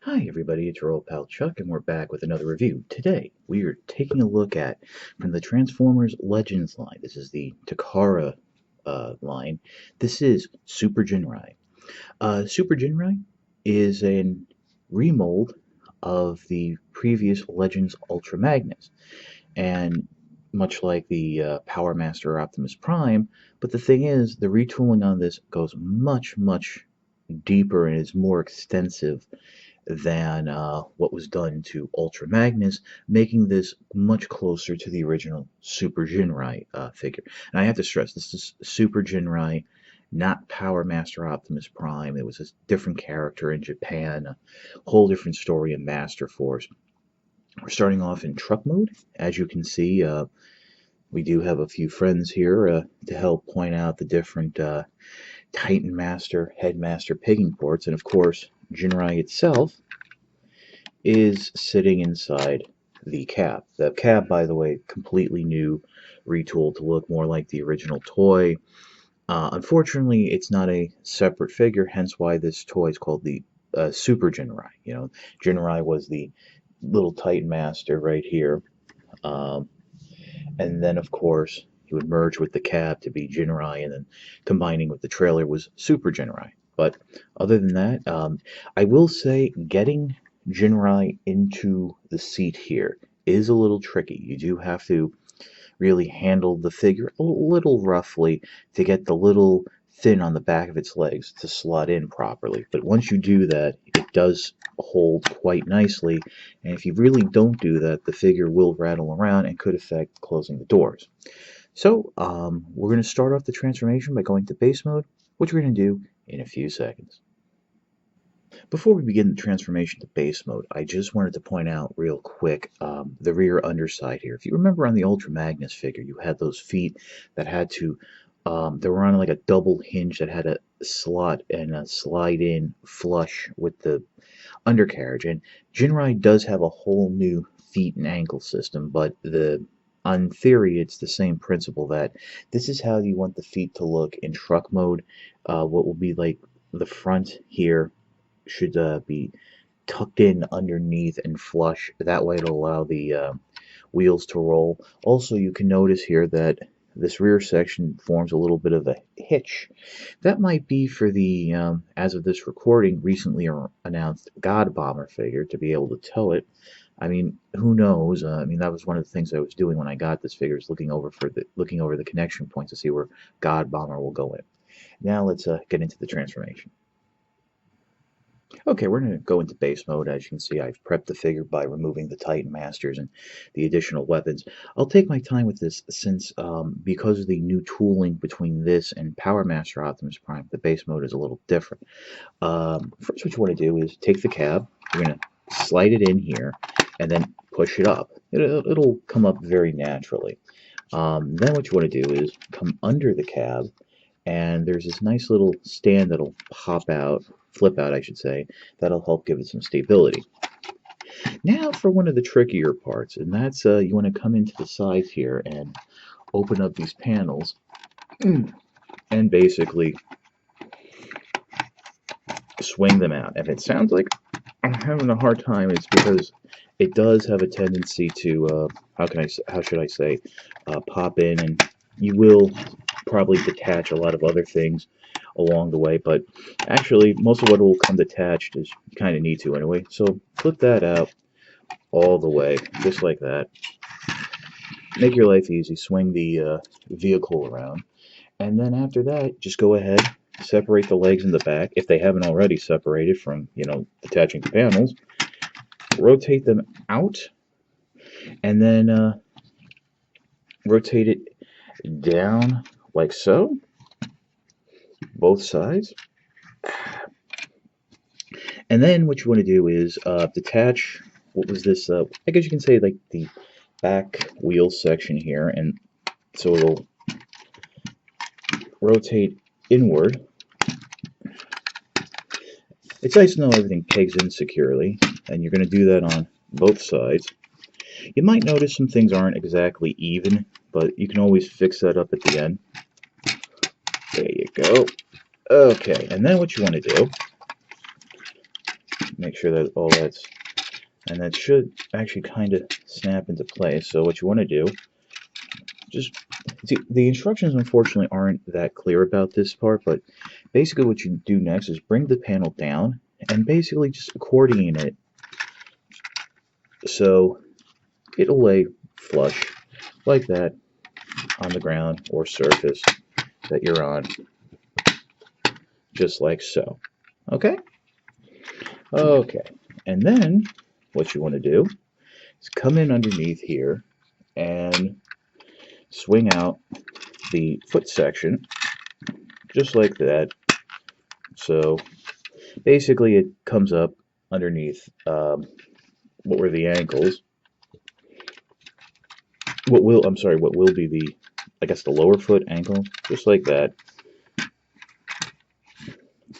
Hi everybody, it's your old pal Chuck, and we're back with another review. Today, we are taking a look at, from the Transformers Legends line, this is the Takara line, this is Super Ginrai. Super Ginrai is a remold of the previous Legends Ultra Magnus, and much like the Power Master Optimus Prime, but the thing is, the retooling on this goes much deeper and is more extensive than what was done to Ultra Magnus, making this much closer to the original Super Ginrai figure. And I have to stress, this is Super Ginrai, not Power Master Optimus Prime. It was a different character in Japan, a whole different story in Master Force. We're starting off in truck mode. As you can see, we do have a few friends here to help point out the different Titan Master, Headmaster picking ports, and of course, Ginrai itself is sitting inside the cab. The cab, by the way, completely new, retooled to look more like the original toy. Unfortunately, it's not a separate figure, hence why this toy is called the Super Ginrai. Ginrai was the little Titan Master right here. Um, and then, of course, he would merge with the cab to be Ginrai, and then combining with the trailer was Super Ginrai. But other than that, I will say getting Ginrai into the seat here is a little tricky. You do have to really handle the figure a little roughly to get the little fin on the back of its legs to slot in properly. But once you do that, it does hold quite nicely, and if you really don't do that, the figure will rattle around and could affect closing the doors. So we're going to start off the transformation by going to base mode, which we're going to do in a few seconds. Before we begin the transformation to base mode, I just wanted to point out real quick the rear underside here. If you remember on the Ultra Magnus figure, you had those feet that had to, they were on like a double hinge that had a slot and a slide in flush with the undercarriage. And Ginrai does have a whole new feet and ankle system, but on theory, it's the same principle that this is how you want the feet to look in truck mode. What will be like the front here should be tucked in underneath and flush. That way it'll allow the wheels to roll. Also, you can notice here that this rear section forms a little bit of a hitch. That might be for the, as of this recording, recently announced God Bomber figure to be able to tow it. I mean, who knows? I mean, that was one of the things I was doing when I got this figure, is looking over the connection points to see where God Bomber will go in. Now let's get into the transformation. Okay, we're going to go into base mode. As you can see, I've prepped the figure by removing the Titan Masters and the additional weapons. I'll take my time with this since, because of the new tooling between this and Power Master Optimus Prime, the base mode is a little different. First, what you want to do is take the cab. You're going to slide it in here and then push it up. It'll come up very naturally. Then what you want to do is come under the cab, and there's this nice little stand that'll pop out, flip out I should say, that'll help give it some stability. Now for one of the trickier parts, and that's you want to come into the sides here and open up these panels and basically swing them out. If it sounds like I'm having a hard time, it's because it does have a tendency to how should I say, pop in, and you will probably detach a lot of other things along the way, but actually most of what will come detached is you kind of need to anyway. So flip that out all the way, just like that. Make your life easy, swing the vehicle around, and then after that, just go ahead, separate the legs in the back, if they haven't already separated from, detaching the panels. Rotate them out, and then rotate it down like so, both sides. And then what you want to do is detach, what was this, I guess you can say like the back wheel section here, and so it'll rotate inward. It's nice to know everything pegs in securely, and you're going to do that on both sides. You might notice some things aren't exactly even, but you can always fix that up at the end. There you go. Okay, and then what you want to do, Make sure that all that's, and that should actually kind of snap into place. So what you want to do, just, see, the instructions unfortunately aren't that clear about this part, but basically what you do next is bring the panel down and basically just accordion it so it'll lay flush like that on the ground or surface that you're on, just like so. Okay? Okay. And then what you want to do is come in underneath here and swing out the foot section just like that. So basically it comes up underneath what were the ankles. What will be the, I guess, the lower foot ankle, just like that.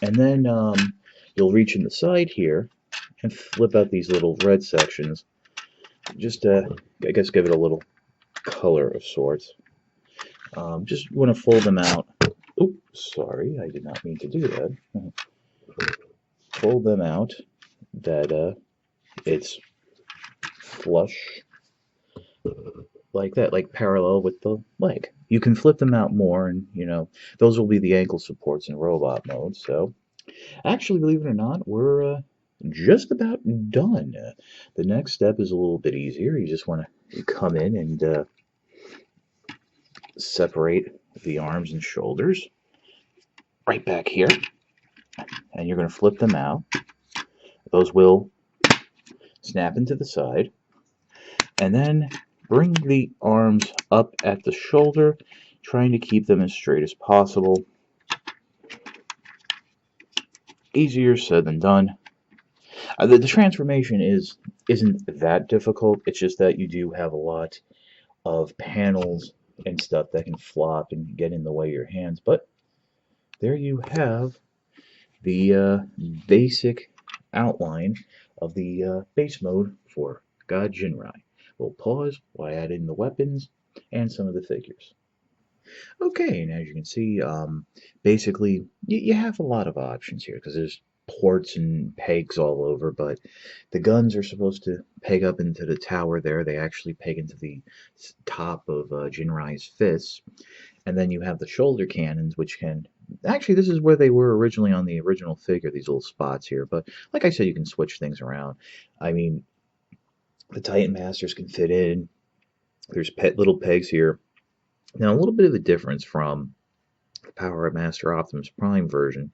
And then you'll reach in the side here and flip out these little red sections. Just to, I guess, give it a little color of sorts. Just want to fold them out. Oops, sorry, I did not mean to do that. Fold them out that it's flush like that, like parallel with the leg. You can flip them out more, and those will be the ankle supports in robot mode. So actually, believe it or not, we're just about done. The next step is a little bit easier. You just want to come in and separate the arms and shoulders right back here, and you're going to flip them out. Those will snap into the side, and then bring the arms up at the shoulder, trying to keep them as straight as possible. Easier said than done. The transformation isn't that difficult. It's just that you do have a lot of panels and stuff that can flop and get in the way of your hands. But there you have the basic outline of the base mode for God Ginrai. We'll pause while I add in the weapons and some of the figures. Okay, and as you can see, basically you have a lot of options here because there's ports and pegs all over, but the guns are supposed to peg up into the tower there. They actually peg into the top of Jinrai's fists. And then you have the shoulder cannons, which can... Actually, this is where they were originally on the original figure, these little spots here. But like I said, you can switch things around. I mean, the Titan Masters can fit in. There's little pegs here. Now, a little bit of a difference from the Power Up Master Optimus Prime version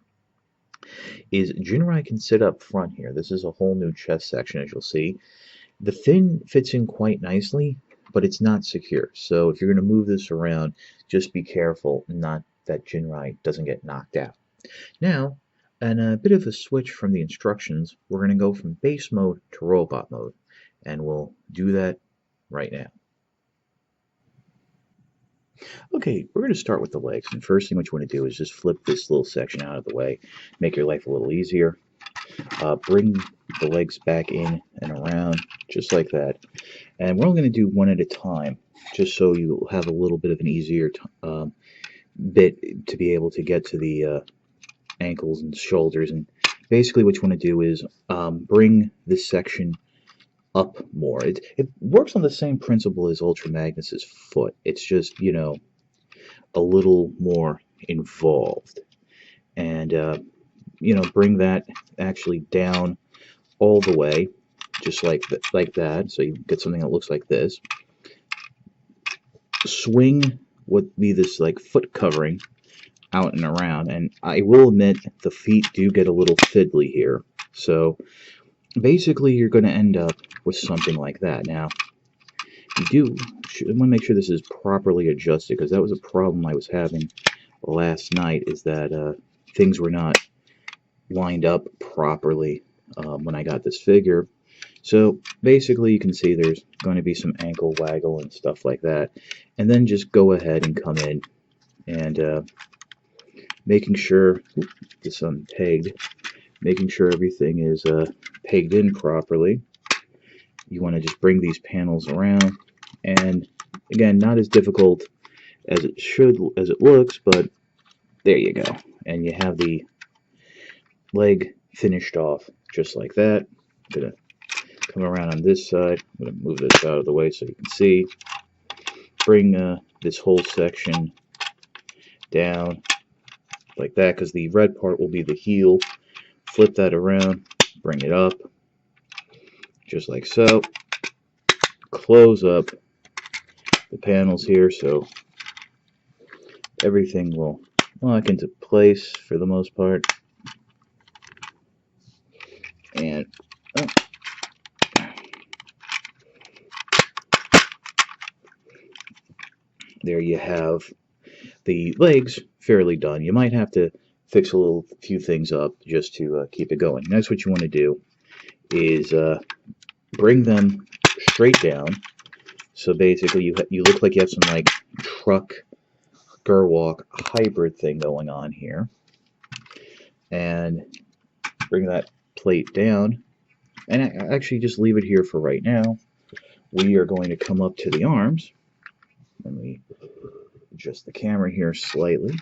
is Ginrai can sit up front here. This is a whole new chest section, as you'll see. The fin fits in quite nicely, but it's not secure. So if you're going to move this around, just be careful not that Ginrai doesn't get knocked out. Now, and a bit of a switch from the instructions, we're going to go from base mode to robot mode, and we'll do that right now. Okay, we're going to start with the legs, and first thing what you want to do is just flip this little section out of the way, make your life a little easier. Bring the legs back in and around, just like that. And we're only going to do one at a time, just so you have a little bit of an easier bit to be able to get to the ankles and shoulders. And basically what you want to do is bring this section up more. It works on the same principle as Ultra Magnus's foot. It's just, a little more involved. And, bring that actually down all the way, just like that. So you get something that looks like this. Swing would be this like foot covering out and around, and I will admit the feet do get a little fiddly here. So basically you're going to end up with something like that. Now you want to make sure this is properly adjusted, because that was a problem I was having last night, is that things were not lined up properly when I got this figure. So basically you can see there's going to be some ankle waggle and stuff like that, and then just go ahead and come in and making sure this unpegged, making sure everything is pegged in properly. You want to just bring these panels around, and again, not as difficult as it looks, but there you go, and you have the leg finished off just like that. I'm going to come around on this side. I'm going to move this out of the way so you can see. Bring this whole section down like that, because the red part will be the heel. Flip that around, bring it up, just like so. Close up the panels here so everything will lock into place for the most part. And there you have the legs fairly done. You might have to fix a few things up just to keep it going. Next, what you want to do is bring them straight down. So basically, you look like you have some like truck Gerwalk hybrid thing going on here, and bring that plate down. And actually, just leave it here for right now. We are going to come up to the arms. Let me adjust the camera here slightly.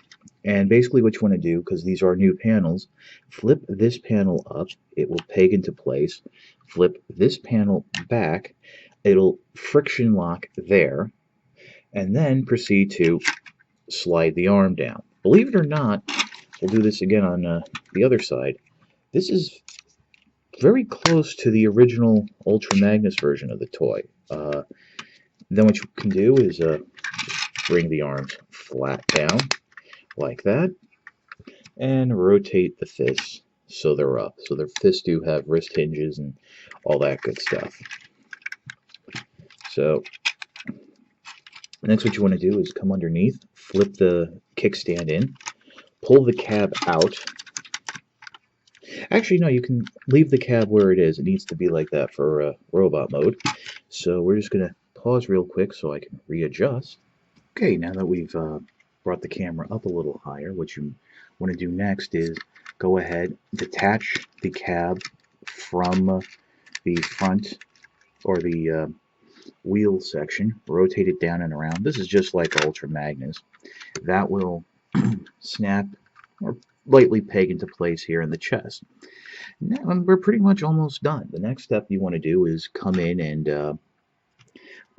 And basically what you want to do, because these are new panels, flip this panel up. It will peg into place. Flip this panel back. It'll friction lock there. And then proceed to slide the arm down. Believe it or not, we'll do this again on the other side. This is very close to the original Ultra Magnus version of the toy. Then what you can do is bring the arms flat down like that, and rotate the fists so they're up. So their fists do have wrist hinges and all that good stuff. So next what you want to do is come underneath, flip the kickstand in, pull the cab out. Actually, no, you can leave the cab where it is. It needs to be like that for robot mode. So we're just going to pause real quick so I can readjust. Okay, now that we've brought the camera up a little higher, what you want to do next is go ahead, detach the cab from the front or the wheel section, rotate it down and around. This is just like Ultra Magnus. That will snap or lightly peg into place here in the chest. Now we're pretty much almost done. The next step you want to do is come in and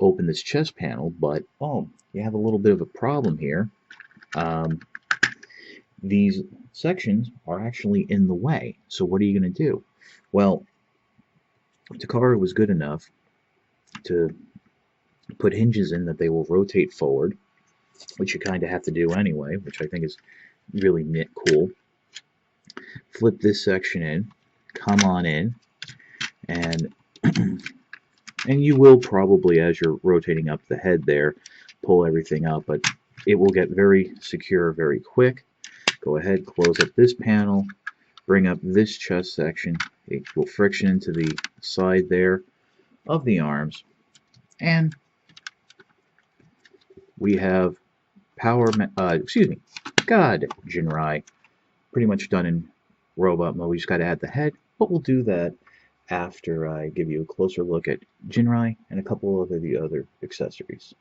open this chest panel, but you have a little bit of a problem here. These sections are actually in the way. So what are you going to do? Well, Takara was good enough to put hinges in that they will rotate forward, which you kind of have to do anyway, which I think is really cool. Flip this section in, come on in, and and you will probably, as you're rotating up the head there, pull everything up, but it will get very secure very quick. Go ahead, close up this panel, bring up this chest section. It will friction into the side there of the arms, and we have Ginrai, pretty much done in robot mode. We just got to add the head, but we'll do that after I give you a closer look at Ginrai and a couple of the other accessories.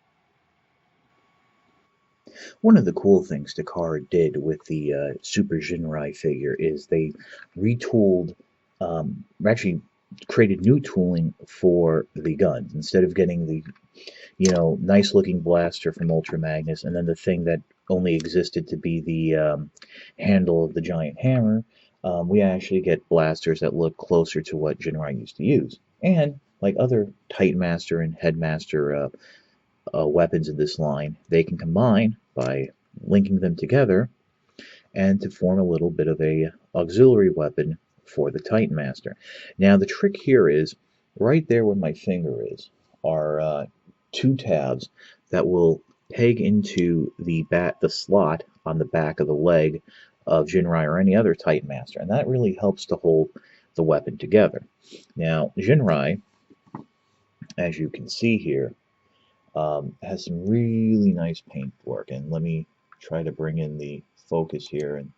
One of the cool things Takara did with the Super Ginrai figure is they retooled, actually created new tooling for the guns. Instead of getting the nice looking blaster from Ultra Magnus and then the thing that only existed to be the handle of the giant hammer, we actually get blasters that look closer to what Ginrai used to use. And like other Titan Master and Headmaster weapons in this line, they can combine by linking them together and to form a little bit of a auxiliary weapon for the Titan Master. Now the trick here is right there where my finger is are two tabs that will peg into the slot on the back of the leg of Ginrai or any other Titan Master, and that really helps to hold the weapon together. Now Ginrai, as you can see here, has some really nice paintwork, and let me try to bring in the focus here and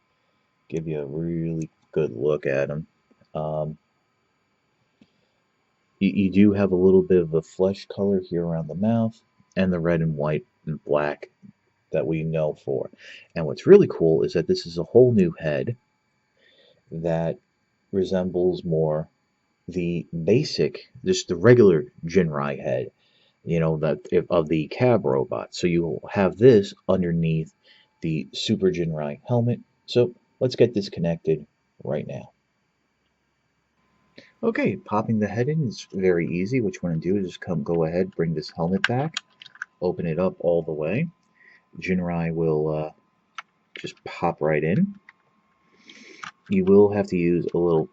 give you a really good look at him. You do have a little bit of a flesh color here around the mouth and the red and white and black that we know for. And what's really cool is that this is a whole new head that resembles more the basic, just the regular Ginrai head, of the cab robot. So you'll have this underneath the Super Ginrai helmet. So let's get this connected right now. Okay, popping the head in is very easy. What you want to do is just go ahead, bring this helmet back, open it up all the way. Ginrai will just pop right in. You will have to use a little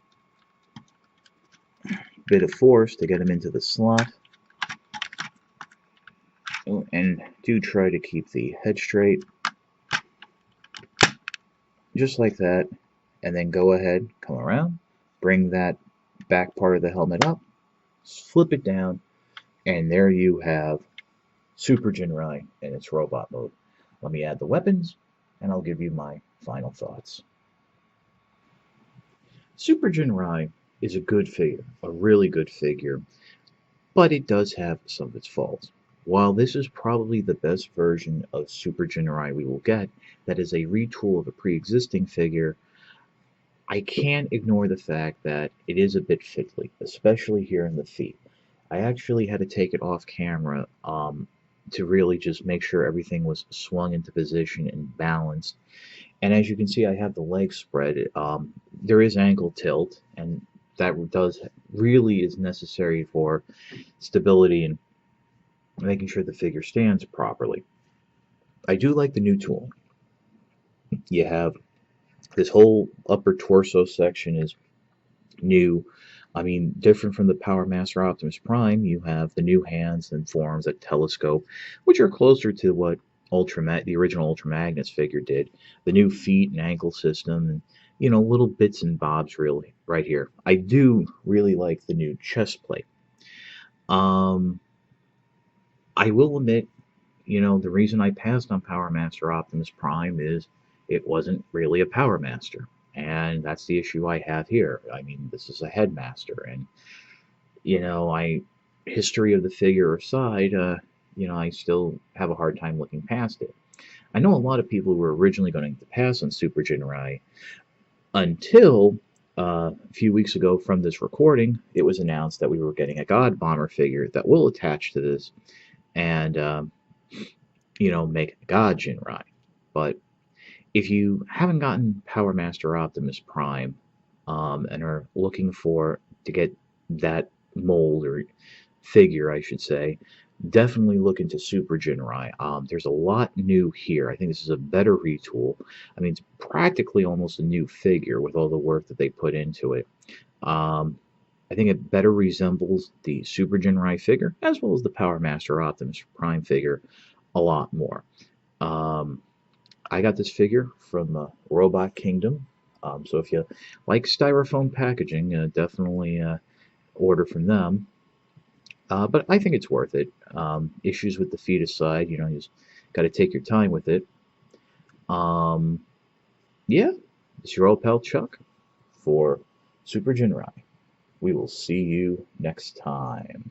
bit of force to get him into the slot. Oh, and do try to keep the head straight, just like that. And then go ahead, come around, bring that back part of the helmet up, flip it down, and there you have Super Ginrai in its robot mode. Let me add the weapons, and I'll give you my final thoughts. Super Ginrai is a good figure, a really good figure, but it does have some of its faults. While this is probably the best version of Super Ginrai we will get, that is a retool of a pre-existing figure, I can't ignore the fact that it is a bit fiddly, especially here in the feet. I actually had to take it off camera to really just make sure everything was swung into position and balanced. And as you can see, I have the legs spread. There is ankle tilt, and that does really is necessary for stability and making sure the figure stands properly. I do like the new tool. You have this whole upper torso section is new. I mean, different from the Power Master Optimus Prime, you have the new hands and forms that telescope, which are closer to what the original Ultra Magnus figure did. The new feet and ankle system, and little bits and bobs really right here. I do really like the new chest plate. Um, I will admit, the reason I passed on Power Master Optimus Prime is it wasn't really a Power Master. And that's the issue I have here. I mean, this is a Headmaster, and history of the figure aside, I still have a hard time looking past it. I know a lot of people were originally going to pass on Super Ginrai until a few weeks ago from this recording, it was announced that we were getting a God Bomber figure that will attach to this and, make God Ginrai. But if you haven't gotten Power Master Optimus Prime and are looking to get that mold or figure, I should say, definitely look into Super Ginrai. There's a lot new here. I think this is a better retool. I mean, it's practically almost a new figure with all the work that they put into it. I think it better resembles the Super Ginrai figure as well as the Power Master Optimus Prime figure a lot more. I got this figure from Robot Kingdom. So if you like styrofoam packaging, definitely order from them. But I think it's worth it. Issues with the feet aside, you just got to take your time with it. Um, yeah, it's your old pal Chuck for Super Ginrai. We will see you next time.